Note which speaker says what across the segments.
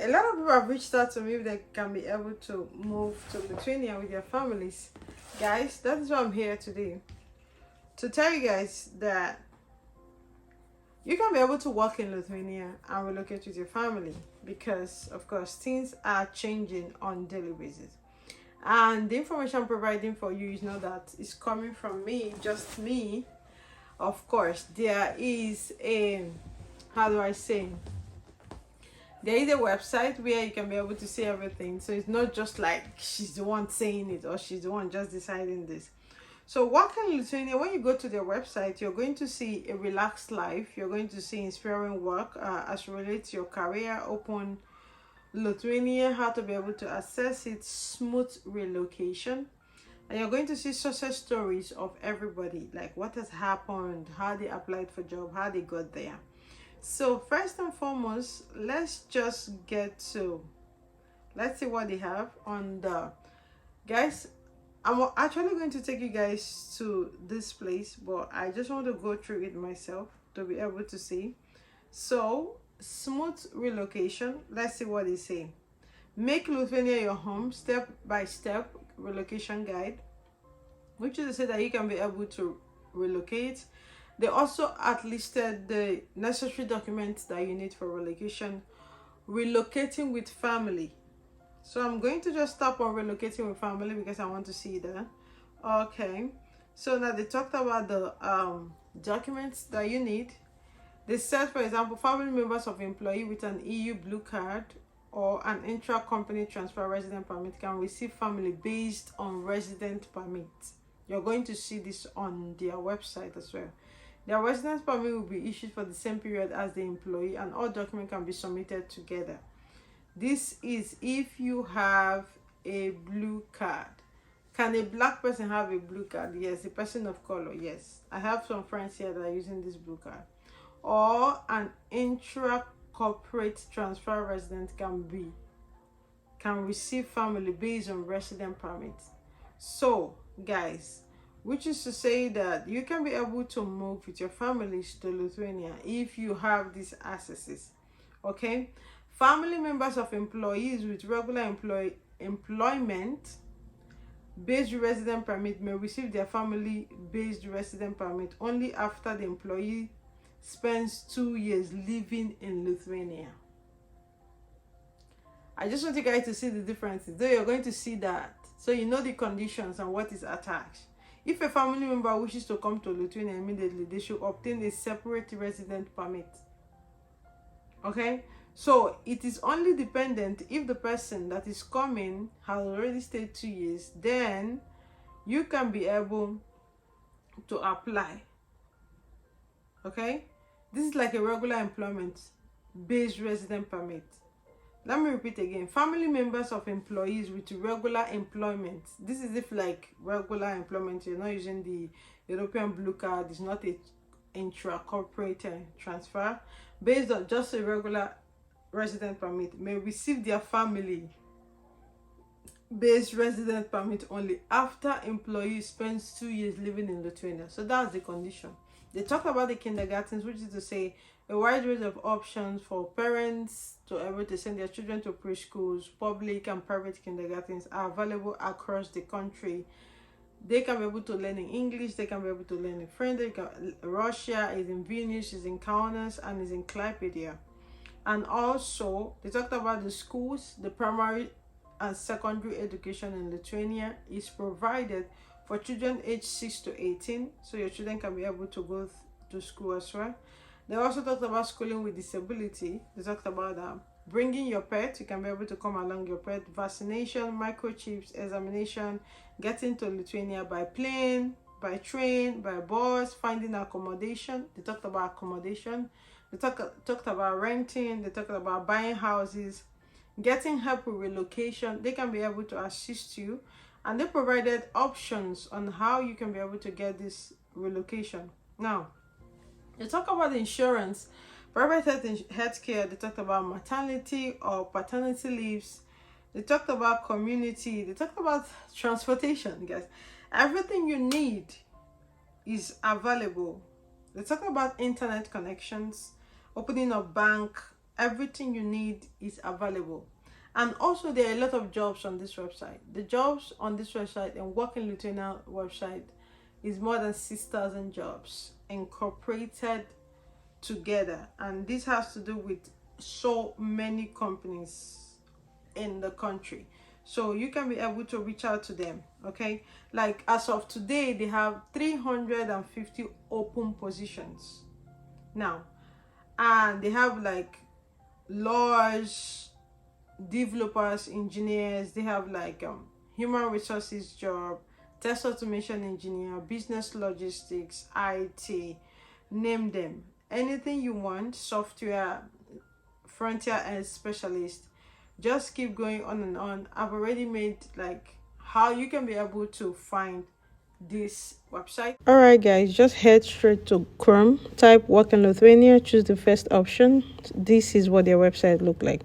Speaker 1: a lot of people have reached out to me if they can be able to move to Lithuania with their families. Guys, that is why I'm here today. To tell you guys that you can be able to work in Lithuania and relocate with your family, because of course things are changing on daily basis. And the information I'm providing for you is not that it's coming from me, just me. Of course, there is a, how do I say, there is a website where you can be able to see everything. So it's not just like she's the one saying it or she's the one just deciding this. So working in Lithuania, when you go to their website, you're going to see a relaxed life. You're going to see inspiring work as relates to your career, open Lithuania, how to be able to access it, smooth relocation. And you're going to see success stories of everybody, like what has happened, how they applied for job, how they got there. So first and foremost, let's just let's see what they have on the, guys, I'm actually going to take you guys to this place, but I just want to go through it myself to be able to see. So smooth relocation, let's see what they say. Make Lithuania your home, step-by-step relocation guide, which is to say that you can be able to relocate. They also listed the necessary documents that you need for relocation. Relocating with family. So I'm going to just stop on relocating with family because I want to see that. Okay. So now they talked about the documents that you need. They said, for example, family members of employee with an EU blue card or an intra-company transfer resident permit can receive family based on resident permit. You're going to see this on their website as well. Their residence permit will be issued for the same period as the employee, and all documents can be submitted together. This is if you have a blue card. Can a black person have a blue card? Yes. A person of color? Yes. I have some friends here that are using this blue card. Or an intra-corporate transfer resident can receive family based on resident permit. So guys, which is to say that you can be able to move with your families to Lithuania if you have these accesses. Okay. Family members of employees with regular employment based resident permit may receive their family based resident permit only after the employee spends 2 years living in Lithuania. I just want you guys to see the differences. Though you're going to see that, so you know the conditions and what is attached. If a family member wishes to come to Lithuania immediately, they should obtain a separate resident permit. Okay, so it is only dependent if the person that is coming has already stayed 2 years, then you can be able to apply. Okay, this is like a regular employment based resident permit. Let me repeat again. Family members of employees with regular employment. This is if like regular employment, you're not using the European blue card, it's not a intra-corporate transfer, based on just a regular resident permit, may receive their family based resident permit only after employee spends 2 years living in Lithuania. So that's the condition. They talk about the kindergartens, which is to say a wide range of options for parents to able to send their children to preschools. Public and private kindergartens are available across the country. They can be able to learn in English, they can be able to learn in French. Russia is in Vilnius, is in Kaunas, and is in Klaipėda. And also they talked about the schools. The primary and secondary education in Lithuania is provided for children aged 6 to 18, so your children can be able to go to school as well. They also talked about schooling with disability. They talked about bringing your pet. You can be able to come along your pet. Vaccination, microchips, examination, getting to Lithuania by plane, by train, by bus, finding accommodation. They talked about accommodation. They talked about renting. They talked about buying houses, getting help with relocation. They can be able to assist you, and they provided options on how you can be able to get this relocation. Now, they talk about insurance, private health care. They talked about maternity or paternity leaves. They talked about community. They talked about transportation, guys. Everything you need is available. They talk about internet connections, opening a bank Everything you need is available. And also there are a lot of jobs on this website. The jobs on this website and Work in Lithuania website is more than 6,000 jobs incorporated together, and this has to do with so many companies in the country, so you can be able to reach out to them. Okay, like as of today they have 350 open positions now, and they have like large developers, engineers, they have like human resources job, test automation engineer, business logistics, IT, name them, anything you want, software, frontier and specialist. Just keep going on and on. I've already made like how you can be able to find this website. All right, guys, just head straight to Chrome, type Work in Lithuania, choose the first option. This is what their website look like.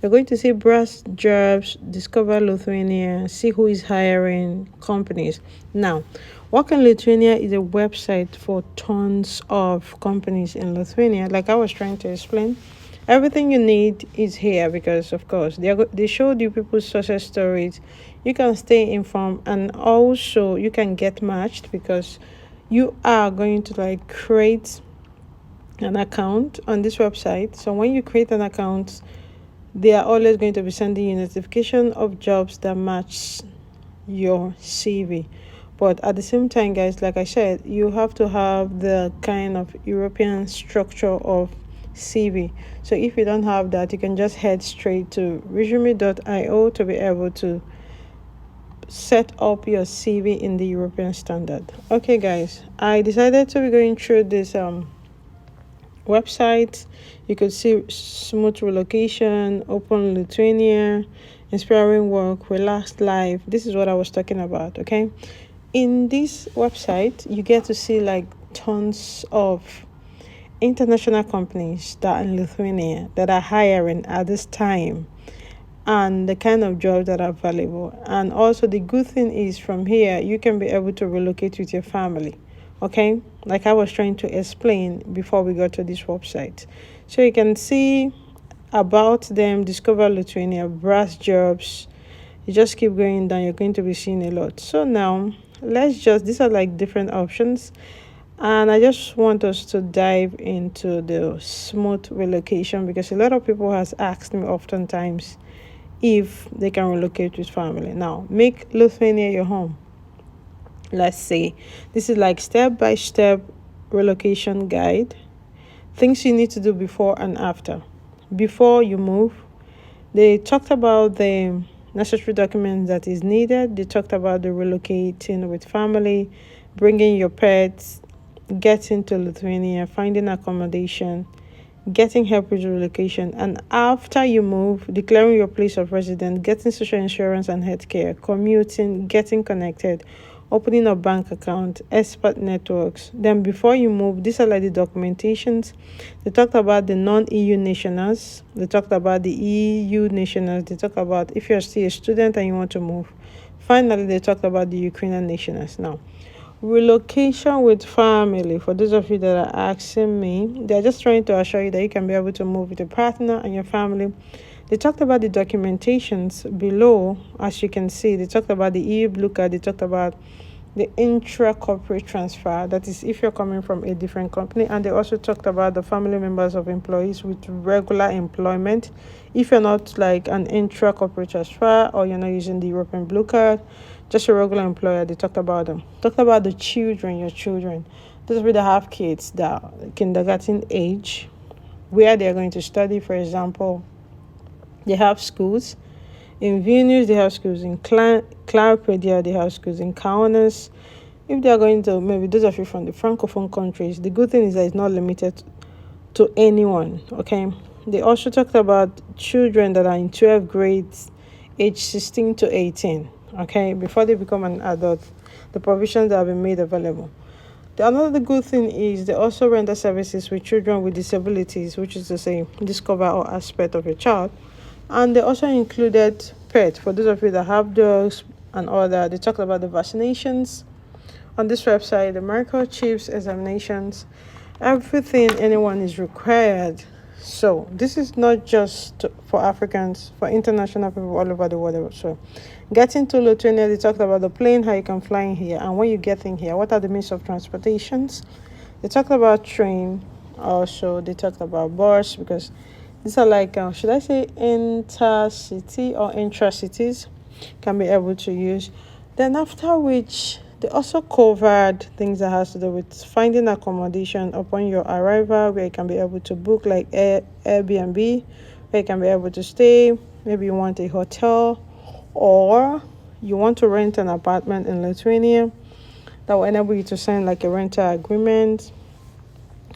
Speaker 1: You're going to see browse jobs, discover Lithuania, see who is hiring, companies. Now, Work in Lithuania is a website for tons of companies in Lithuania. Like I was trying to explain, everything you need is here because, of course, they showed you people's success stories. You can stay informed, and also you can get matched because you are going to like create an account on this website. So when you create an account, they are always going to be sending you notification of jobs that match your CV. But at the same time, guys, like I said, you have to have the kind of European structure of CV. So if you don't have that, you can just head straight to resume.io to be able to set up your CV in the European standard. Okay, guys, I decided to be going through this website. You could see smooth relocation, open Lithuania, inspiring work, relaxed life. This is what I was talking about. Okay, in this website you get to see like tons of international companies that are in Lithuania that are hiring at this time, and the kind of jobs that are available. And also the good thing is from here you can be able to relocate with your family. Okay, like I was trying to explain before we got to this website. So you can see about them, discover Lithuania, browse jobs. You just keep going down, you're going to be seeing a lot. So now these are like different options, and I just want us to dive into the smooth relocation because a lot of people has asked me oftentimes if they can relocate with family. Now, make Lithuania your home. Let's say this is like step-by-step relocation guide. Things you need to do before and after. Before you move, they talked about the necessary documents that is needed. They talked about the relocating with family, bringing your pets, getting to Lithuania, finding accommodation, getting help with relocation, and after you move, declaring your place of residence, getting social insurance and healthcare, commuting, getting connected, opening a bank account, expert networks. Then before you move, these are like the documentations. They talked about the non-EU nationals. They talked about the EU nationals. They talked about if you're still a student and you want to move. Finally, they talked about the Ukrainian nationals. Now, relocation with family, for those of you that are asking me, they're just trying to assure you that you can be able to move with your partner and your family. They talked about the documentations below. As you can see, they talked about the EU blue card. They talked about the intra-corporate transfer, that is if you're coming from a different company. And they also talked about the family members of employees with regular employment. If you're not like an intra-corporate transfer or you're not using the European blue card, just a regular employer, they talked about them. Talked about the children, your children. Those of you that have kids that are kindergarten age, where they're going to study. For example, they have schools in Vilnius, they have schools in Klaipėda, they have schools in Kaunas. If they are going to, maybe those of you from the Francophone countries, the good thing is that it's not limited to anyone, okay? They also talked about children that are in 12th grades, age 16 to 18, okay? Before they become an adult, the provisions that have been made available. Another good thing is they also render services with children with disabilities, which is to say, discover or aspect of a child. And they also included pets. For those of you that have dogs and all that, they talked about the vaccinations on this website, the microchips examinations, everything anyone is required So this is not just for Africans, for international people all over the world. So getting to Lithuania, they talked about the plane, how you can fly in here, and when you get in here, what are the means of transportations. They talked about train, also they talked about bus, because these are like, should I say intercity or intra-cities, can be able to use. Then after which, they also covered things that has to do with finding accommodation upon your arrival, where you can be able to book like Airbnb, where you can be able to stay. Maybe you want a hotel, or you want to rent an apartment in Lithuania. That will enable you to sign like a rental agreement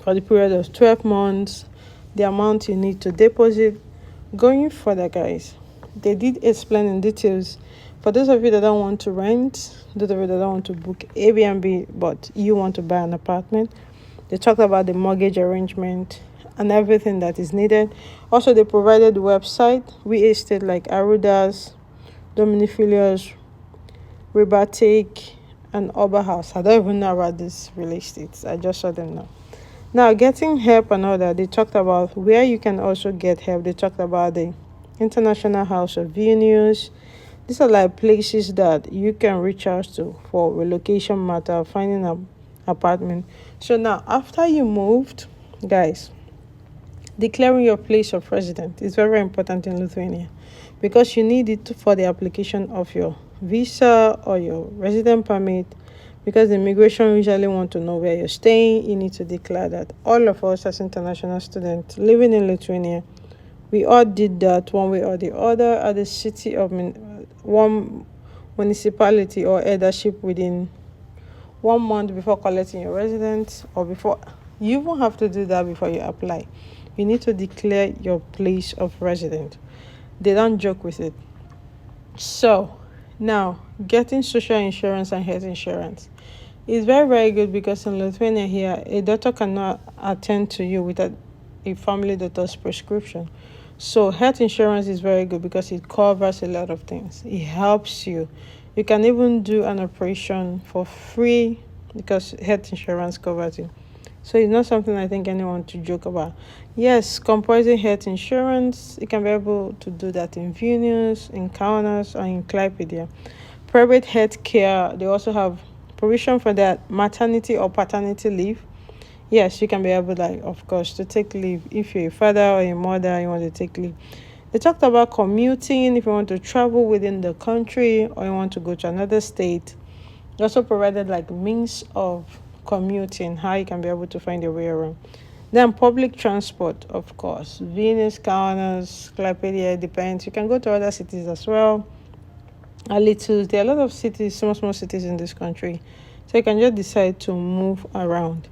Speaker 1: for the period of 12 months, the amount you need to deposit. Going further, guys, they did explain in details for those of you that don't want to rent, those of you that don't want to book Airbnb, but you want to buy an apartment. They talked about the mortgage arrangement and everything that is needed. Also, they provided the website, real estate like Arudas, Dominifilios, Rebatik, and Oberhaus. I don't even know about these real estates. I just saw them now. Now, getting help and all that, they talked about where you can also get help. They talked about the International House of Vilnius. These are like places that you can reach out to for relocation matter, finding an apartment. So now, after you moved, guys, declaring your place of residence is very, very important in Lithuania, because you need it for the application of your visa or your resident permit, because the immigration usually want to know where you're staying. You need to declare that. All of us as international students living in Lithuania, we all did that one way or the other at the city of one municipality or eldership within 1 month before collecting your residence, or before. You won't have to do that before you apply. You need to declare your place of residence. They don't joke with it. So now, getting social insurance and health insurance is very, very good, because in Lithuania here, a doctor cannot attend to you without a family doctor's prescription. So health insurance is very good because it covers a lot of things. It helps you. You can even do an operation for free because health insurance covers it. So it's not something I think anyone to joke about. Yes, compulsory health insurance, you can be able to do that in Vilnius, in Kaunas, or in Klaipėda. Private health care, they also have provision for that maternity or paternity leave. Yes, you can be able, like, of course, to take leave if you're a father or a mother, you want to take leave. They talked about commuting, if you want to travel within the country or you want to go to another state. They also provided like means of commuting, how you can be able to find your way around. Then public transport, of course, Venus, Kaunas, Klaipėda, depends. You can go to other cities as well. A little, there are a lot of cities, small cities in this country, so you can just decide to move around.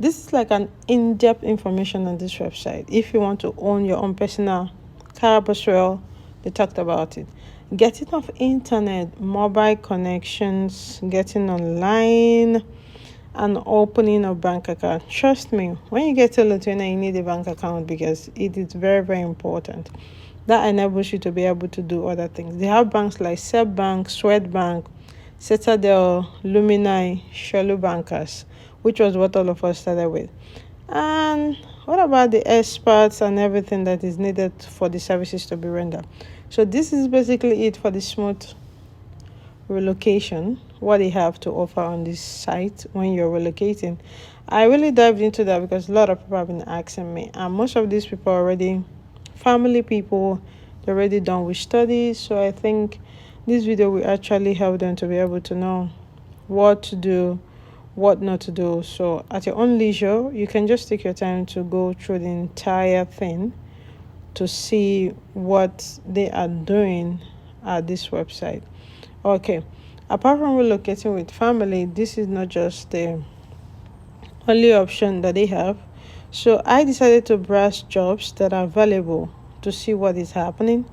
Speaker 1: This is like an in-depth information on this website. If you want to own your own personal car as well, they talked about it. Getting off internet, mobile connections, getting online, and opening a bank account. Trust me, when you get to Lithuania, you need a bank account because it is very, very important. That enables you to be able to do other things. They have banks like Bank, Swedbank, Citadel, Lumini, Shelu Bankers, which was what all of us started with. And what about the experts and everything that is needed for the services to be rendered? So this is basically it for the smooth relocation, what they have to offer on this site when you're relocating. I really dived into that because a lot of people have been asking me, and most of these people are already family people, they're already done with studies. So I think this video will actually help them to be able to know what to do, what not to do. So at your own leisure, you can just take your time to go through the entire thing to see what they are doing at this website. Okay, apart from relocating with family, this is not just the only option that they have. So I decided to browse jobs that are available to see what is happening.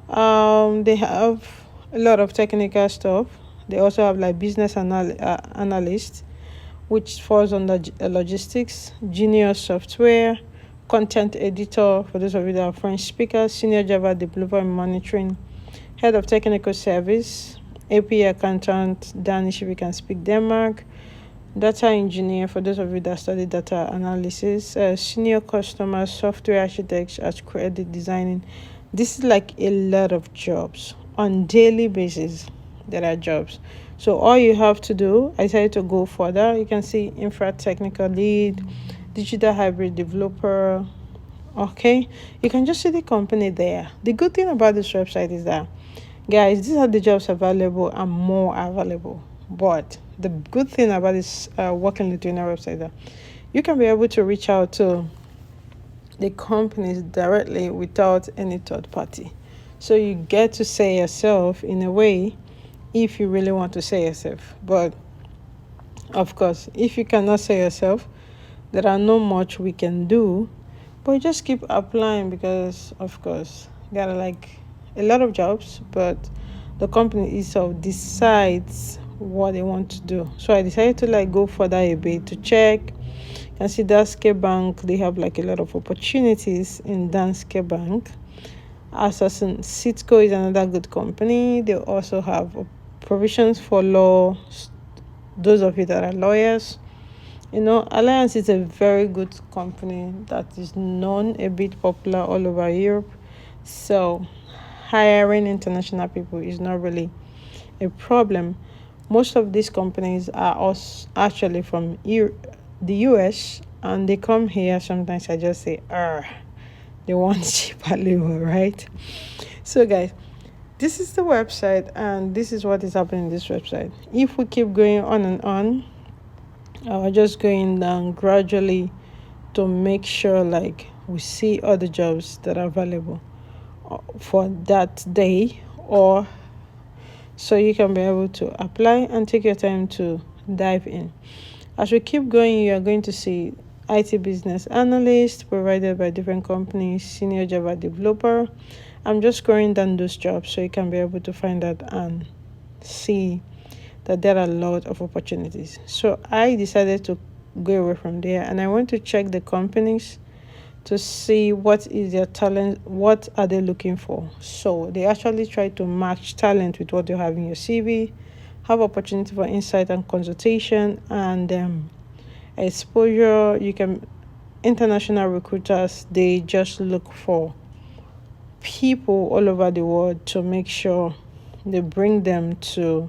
Speaker 1: They have a lot of technical stuff. They also have like business analyst, which falls under logistics, junior software, content editor for those of you that are French speakers, senior Java developer and monitoring, head of technical service, AP accountant, Danish if you can speak Denmark, data engineer for those of you that study data analysis, senior customer software architects at credit designing. This is like a lot of jobs on daily basis. There are jobs, so all you have to do, I decided to go further. You can see infra technical lead, digital hybrid developer. Okay, you can just see the company there. The good thing about this website is that, guys, these are the jobs available and more available. But the good thing about this working Lithuania website, that you can be able to reach out to the companies directly without any third party. So you get to say yourself in a way, if you really want to say yourself. But of course, if you cannot say yourself, there are no much we can do. But just keep applying, because of course there are like a lot of jobs, but the company itself decides what they want to do. So I decided to like go further a bit to check. And see Danske Bank, they have like a lot of opportunities in Danske Bank. Assassin Citco is another good company. They also have provisions for law, those of you that are lawyers. Alliance is a very good company that is known, a bit popular all over Europe. So hiring international people is not really a problem. Most of these companies are also actually from the US, and they come here. Sometimes I just say, they want cheaper labor, right? So guys, this is the website, and this is what is happening in this website. If we keep going on and on, just going down gradually to make sure like we see all the jobs that are available for that day, or so you can be able to apply and take your time to dive in. As we keep going, you are going to see IT business analyst provided by different companies, senior Java developer. I'm just scrolling down those jobs so you can be able to find out and see that there are a lot of opportunities. So I decided to go away from there, and I went to check the companies to see what is their talent, what are they looking for. So they actually try to match talent with what you have in your CV, have opportunity for insight and consultation, and exposure. You can international recruiters, they just look for people all over the world to make sure they bring them to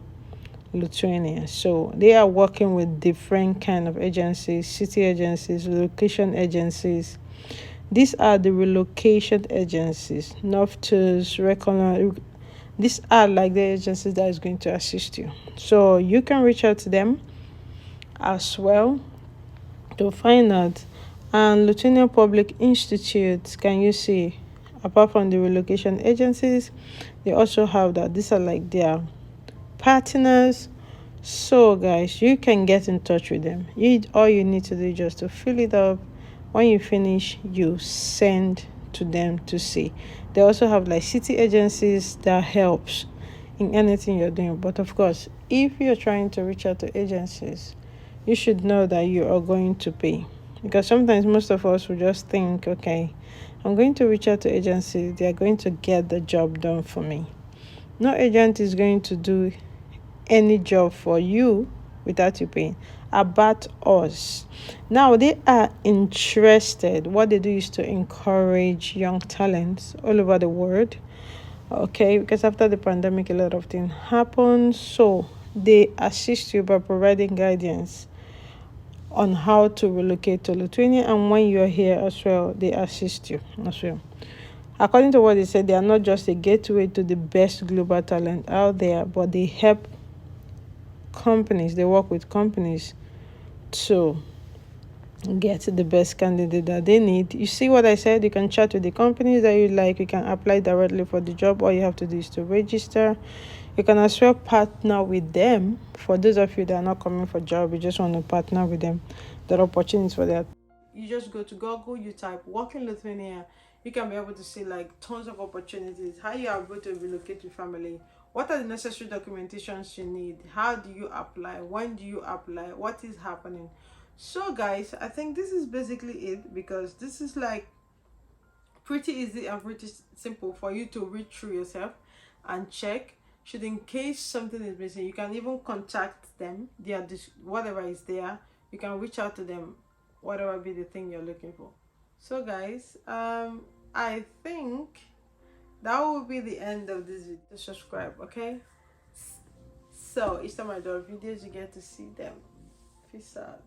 Speaker 1: Lithuania. So they are working with different kind of agencies, city agencies, relocation agencies. These are the relocation agencies, Northtours, Recon. These are like the agencies that is going to assist you. So you can reach out to them as well to find out. And Lithuanian Public Institutes, can you see, apart from the relocation agencies, they also have that. These are like their partners. So guys, you can get in touch with them. All you need to do is just to fill it up. When you finish, you send to them to see. They also have like city agencies that helps in anything you're doing. But of course, if you're trying to reach out to agencies, you should know that you are going to pay. Because sometimes most of us will just think, okay, I'm going to reach out to agencies, they are going to get the job done for me. No agent is going to do any job for you without you paying. About us, now they are interested. What they do is to encourage young talents all over the world. Okay, because after the pandemic, a lot of things happen. So they assist you by providing guidance on how to relocate to Lithuania, and when you're here as well, they assist you as well. According to what they said, they are not just a gateway to the best global talent out there, but they help companies, they work with companies to get the best candidate that they need. You see what I said? You can chat with the companies that you like. You can apply directly for the job. All you have to do is to register. You can as well partner with them. For those of you that are not coming for job, you just want to partner with them. There are opportunities for that. You just go to Google, you type work in Lithuania. You can be able to see like tons of opportunities, how you are able to relocate your family, what are the necessary documentations you need, how do you apply, when do you apply, what is happening. So guys, I think this is basically it, because this is like pretty easy and pretty simple for you to read through yourself and check. should in case something is missing, you can even contact them. Whatever is there, you can reach out to them, whatever be the thing you're looking for. So guys, I think that will be the end of this video. Subscribe, okay? So each time I do videos, you get to see them. Peace out.